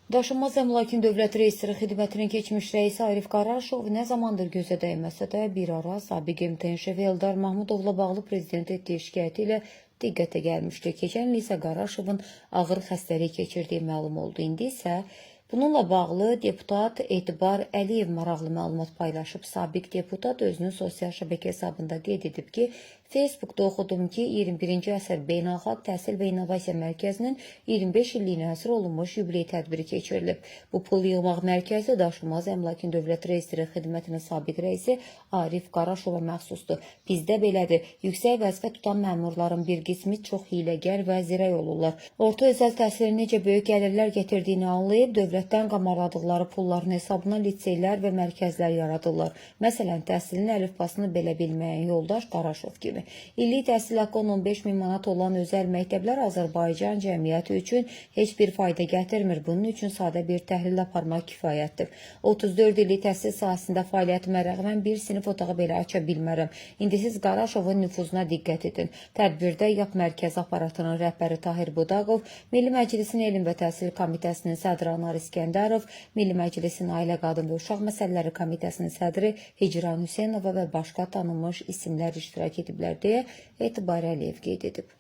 Daşınmaz əmlakın dövlət reestri xidmətinin keçmiş rəisi Arif Qarашov nə zamandır gözə dəyməsə də bir ara sabiq MTN şefi Eldar Mahmudovla bağlı prezident etdiyi şikayəti ilə diqqətə gəlmişdi. Keçən il isə Qarашovun ağır xəstəlik keçirdiyi məlum oldu. İndi isə bununla bağlı deputat Etibar Əliyev maraqlı məlumat paylaşıb. Sabiq deputat özünün sosial şəbəkə hesabında qeyd edib ki, Facebookda oxudum ki, 21-ci əsr Beynəlxalq Təhsil və İnnovasiya Mərkəzinin 25 illiyinə həsr olunmuş yubiley tədbiri keçirilib. Bu pul yığmaq mərkəzi daşınmaz əmlakın dövlət reestri xidmətinin sabiq rəisi Arif Qaraşova məxsusdur. Bizdə belədir. Yüksək vəzifə tutan məmurların bir qismi çox hiyləgər və zirək olurlar. Orta özəl təhsilin necə böyük gəlirlər gətirdiyini anlayıb, dövlətdən qamarladıqları pulların hesabına liseylər və mərkəzlər yaradırlar. Məsələn, təhsilin əlifbasını belə bilməyən yoldaş Qaraşov kimi. İllik təhsil haqqı 15 min manat olan özəl məktəblər Azərbaycan cəmiyyəti üçün heç bir fayda gətirmir. Bunun üçün sadə bir təhlil aparmaq kifayətdir. 34 illik təhsil sahəsində fəaliyyətimə rəğmən bir sinif otağı belə aça bilmərəm. İndi siz Qaraşovun nüfuzuna diqqət edin. Tədbirdə YAP Mərkəzi aparatının rəhbəri Tahir Budaqov, Milli Məclisin Elm və Təhsil Komitəsinin sədri Anar İskəndərov, Milli Məclisin Ailə, Qadın və Uşaq Məsələləri Komitəsinin sədri Hicran Hüseynova və başqa tanınmış isimlər iştirak ediblər deyə Etibar Əliyev qeyd edib.